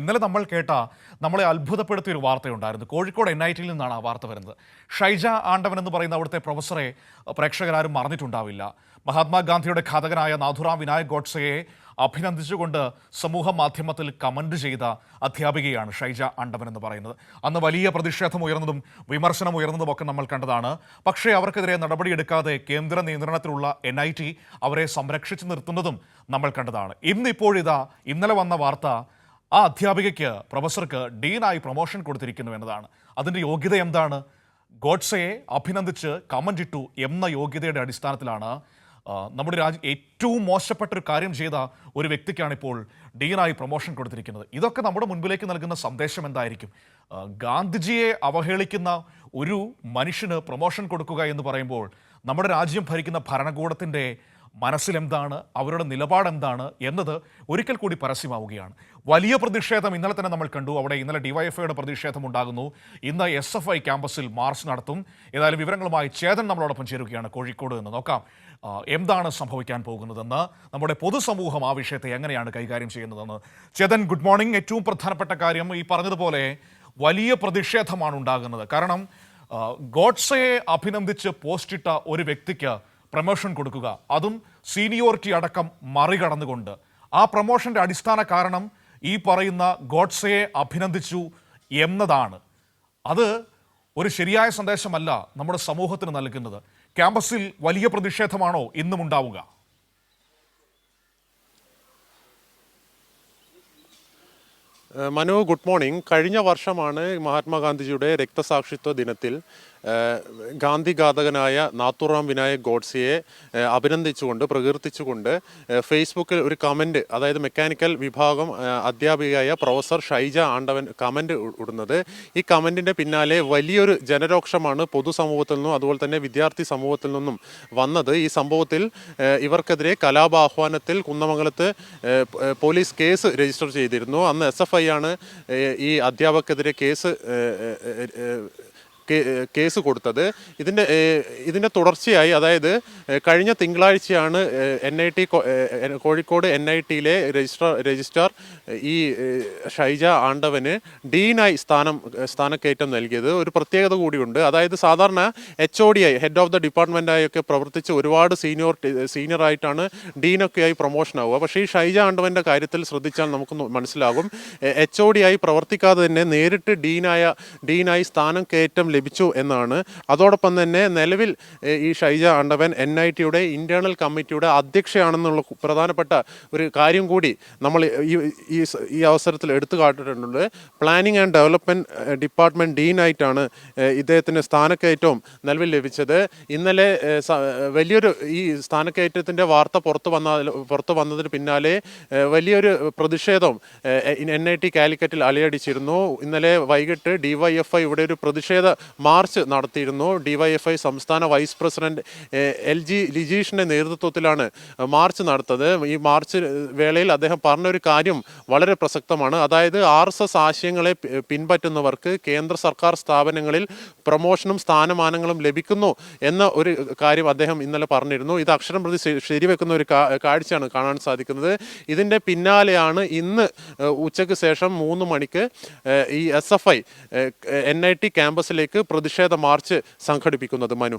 ഇന്നലെ നമ്മൾ കേട്ട നമ്മളെ അത്ഭുതപ്പെടുത്തിയ ഒരു വാർത്തയുണ്ടായിരുന്നു. കോഴിക്കോട് NIT നിന്നാണ് ആ വാർത്ത വരുന്നത്. ഷൈജ ആണ്ടവൻ എന്ന് പറയുന്ന അവിടുത്തെ പ്രൊഫസറെ പ്രേക്ഷകരാരും മറന്നിട്ടുണ്ടാവില്ല. മഹാത്മാഗാന്ധിയുടെ ഘാതകനായ നാഥുറാം വിനായക് ഗോഡ്സെയെ അഭിനന്ദിച്ചുകൊണ്ട് സമൂഹ മാധ്യമത്തിൽ കമന്റ് ചെയ്ത അധ്യാപികയാണ് ഷൈജ ആണ്ടവൻ എന്ന് പറയുന്നത്. അന്ന് വലിയ പ്രതിഷേധം ഉയർന്നതും വിമർശനം ഉയർന്നതും ഒക്കെ നമ്മൾ കണ്ടതാണ്. പക്ഷേ അവർക്കെതിരെ നടപടിയെടുക്കാതെ കേന്ദ്ര നിയന്ത്രണത്തിലുള്ള NIT അവരെ സംരക്ഷിച്ചു നിർത്തുന്നതും നമ്മൾ കണ്ടതാണ്. ഇന്നലെ വന്ന വാർത്ത ആ അധ്യാപികയ്ക്ക് പ്രൊഫസർക്ക് ഡീനായി പ്രൊമോഷൻ കൊടുത്തിരിക്കുന്നു എന്നതാണ്. അതിൻ്റെ യോഗ്യത എന്താണ്? ഗോഡ്സെയെ അഭിനന്ദിച്ച് കമന്റ് ഇട്ടു എന്ന യോഗ്യതയുടെ അടിസ്ഥാനത്തിലാണ് നമ്മുടെ ഏറ്റവും മോശപ്പെട്ടൊരു കാര്യം ചെയ്ത ഒരു വ്യക്തിക്കാണ് ഇപ്പോൾ ഡീനായി പ്രൊമോഷൻ കൊടുത്തിരിക്കുന്നത്. ഇതൊക്കെ നമ്മുടെ മുൻപിലേക്ക് നൽകുന്ന സന്ദേശം എന്തായിരിക്കും? ഗാന്ധിജിയെ അവഹേളിക്കുന്ന ഒരു മനുഷ്യന് പ്രൊമോഷൻ കൊടുക്കുക എന്ന് പറയുമ്പോൾ നമ്മുടെ രാജ്യം ഭരിക്കുന്ന ഭരണകൂടത്തിൻ്റെ മനസ്സിലെന്താണ്, അവരുടെ നിലപാടെന്താണ് എന്നത് ഒരിക്കൽ കൂടി പരസ്യമാവുകയാണ്. വലിയ പ്രതിഷേധം ഇന്നലെ തന്നെ നമ്മൾ കണ്ടു. അവിടെ ഇന്നലെ DYFIയുടെ പ്രതിഷേധം ഉണ്ടാകുന്നു. ഇന്ന് SFI ക്യാമ്പസിൽ മാർച്ച് നടത്തും. ഏതായാലും വിവരങ്ങളുമായി ചേതൻ നമ്മളോടൊപ്പം ചേരുകയാണ് കോഴിക്കോട് നിന്ന്. നോക്കാം എന്താണ് സംഭവിക്കാൻ പോകുന്നതെന്ന്, നമ്മുടെ പൊതുസമൂഹം ആ വിഷയത്തെ എങ്ങനെയാണ് കൈകാര്യം ചെയ്യുന്നതെന്ന്. Chetan, good morning. ഏറ്റവും പ്രധാനപ്പെട്ട കാര്യം, ഈ പറഞ്ഞതുപോലെ വലിയ പ്രതിഷേധമാണ് ഉണ്ടാകുന്നത്. കാരണം ഗോഡ്സെയെ അഭിനന്ദിച്ച് പോസ്റ്റിട്ട ഒരു വ്യക്തിക്ക് പ്രമോഷൻ കൊടുക്കുക, അതും സീനിയോറിറ്റി അടക്കം മറികടന്നുകൊണ്ട്. ആ പ്രമോഷന്റെ അടിസ്ഥാന കാരണം ഈ പറയുന്ന ഗോഡ്സെയെ അഭിനന്ദിച്ചു എന്നതാണ്. അത് ഒരു ശരിയായ സന്ദേശമല്ല നമ്മുടെ സമൂഹത്തിന് നൽകുന്നത്. ക്യാമ്പസിൽ വലിയ പ്രതിഷേധമാണോ ഇന്നും ഉണ്ടാവുക? Manu, good morning. കഴിഞ്ഞ വർഷമാണ് മഹാത്മാഗാന്ധിജിയുടെ രക്തസാക്ഷിത്വ ദിനത്തിൽ ഗാന്ധി ഘാതകനായ നാഥുറാം വിനായക് ഗോഡ്സെയെ അഭിനന്ദിച്ചുകൊണ്ട്, പ്രകീർത്തിച്ചുകൊണ്ട് ഫേസ്ബുക്കിൽ ഒരു കമൻറ്റ്, അതായത് മെക്കാനിക്കൽ വിഭാഗം അധ്യാപികയായ പ്രൊഫസർ ഷൈജ ആണ്ടവൻ കമൻറ്റ് ഇടുന്നത്. ഈ കമൻറ്റിൻ്റെ പിന്നാലെ വലിയൊരു ജനരോക്ഷമാണ് പൊതുസമൂഹത്തിൽ നിന്നും അതുപോലെ തന്നെ വിദ്യാർത്ഥി സമൂഹത്തിൽ നിന്നും വന്നത്. ഈ സംഭവത്തിൽ ഇവർക്കെതിരെ കലാപാഹ്വാനത്തിൽ കുന്നമംഗലത്ത് പോലീസ് കേസ് രജിസ്റ്റർ ചെയ്തിരുന്നു. അന്ന് SFI ആണ് ഈ അധ്യാപകർക്കെതിരെ കേസ് കൊടുത്തത്. ഇതിൻ്റെ തുടർച്ചയായി, അതായത് കഴിഞ്ഞ തിങ്കളാഴ്ചയാണ് കോഴിക്കോട് NITയിലെ രജിസ്ട്രാർ ഈ ഷൈജ ആണ്ടവന് ഡീനായി സ്ഥാനക്കയറ്റം നൽകിയത്. ഒരു പ്രത്യേകത കൂടിയുണ്ട്. അതായത് സാധാരണ HOD ആയി, ഹെഡ് ഓഫ് ദ ഡിപ്പാർട്ട്മെൻറ്റായൊക്കെ പ്രവർത്തിച്ച് ഒരുപാട് സീനിയറായിട്ടാണ് ഡീനൊക്കെയായി പ്രൊമോഷൻ ആവുക. പക്ഷേ ഈ ഷൈജ ആണ്ടവൻ്റെ കാര്യത്തിൽ ശ്രദ്ധിച്ചാൽ നമുക്ക് മനസ്സിലാകും, HOD ആയി പ്രവർത്തിക്കാതെ തന്നെ നേരിട്ട് ഡീനായി സ്ഥാനം കയറ്റം ലഭിച്ചു എന്നാണ്. അതോടൊപ്പം തന്നെ നിലവിൽ ഈ ഷൈജ ആണ്ടവൻ NITയുടെ ഇന്റേണൽ കമ്മിറ്റിയുടെ അധ്യക്ഷയാണെന്നുള്ള പ്രധാനപ്പെട്ട ഒരു കാര്യം കൂടി നമ്മൾ ഈ അവസരത്തിൽ എടുത്തു കാട്ടിട്ടുണ്ട്. പ്ലാനിംഗ് ആൻഡ് ഡെവലപ്മെൻറ്റ് ഡിപ്പാർട്ട്മെൻറ്റ് ഡീനായിട്ടാണ് ഇദ്ദേഹത്തിന് സ്ഥാനക്കയറ്റവും നിലവിൽ ലഭിച്ചത്. ഇന്നലെ വലിയൊരു ഈ സ്ഥാനക്കയറ്റത്തിൻ്റെ വാർത്ത പുറത്തു വന്നതിന് പിന്നാലെ വലിയൊരു പ്രതിഷേധം NIT കാലിക്കറ്റിൽ അലയടിച്ചിരുന്നു. ഇന്നലെ വൈകിട്ട് DYFI ഇവിടെ ഒരു പ്രതിഷേധ മാർച്ച് നടത്തിയിരുന്നു. DYFI സംസ്ഥാന വൈസ് പ്രസിഡന്റ് LG ലിജീഷിന്റെ നേതൃത്വത്തിലാണ് മാർച്ച് നടത്തത്. ഈ മാർച്ച് വേളയിൽ അദ്ദേഹം പറഞ്ഞൊരു കാര്യം വളരെ പ്രസക്തമാണ്. അതായത് RSS ആശയങ്ങളെ പിൻപറ്റുന്നവർക്ക് കേന്ദ്ര സർക്കാർ സ്ഥാപനങ്ങളിൽ പ്രൊമോഷനും സ്ഥാനമാനങ്ങളും ലഭിക്കുന്നു എന്ന ഒരു കാര്യം അദ്ദേഹം ഇന്നലെ പറഞ്ഞിരുന്നു. ഇത് അക്ഷരം പ്രതി ശരിവെക്കുന്ന ഒരു കാഴ്ചയാണ് കാണാൻ സാധിക്കുന്നത്. ഇതിൻ്റെ പിന്നാലെയാണ് ഇന്ന് ഉച്ചയ്ക്ക് ശേഷം 3 മണിക്ക് ഈ SFI NIT ക്യാമ്പസിലേക്ക് പ്രതിഷേധ മാർച്ച് സംഘടിപ്പിക്കുന്നത്. മനു.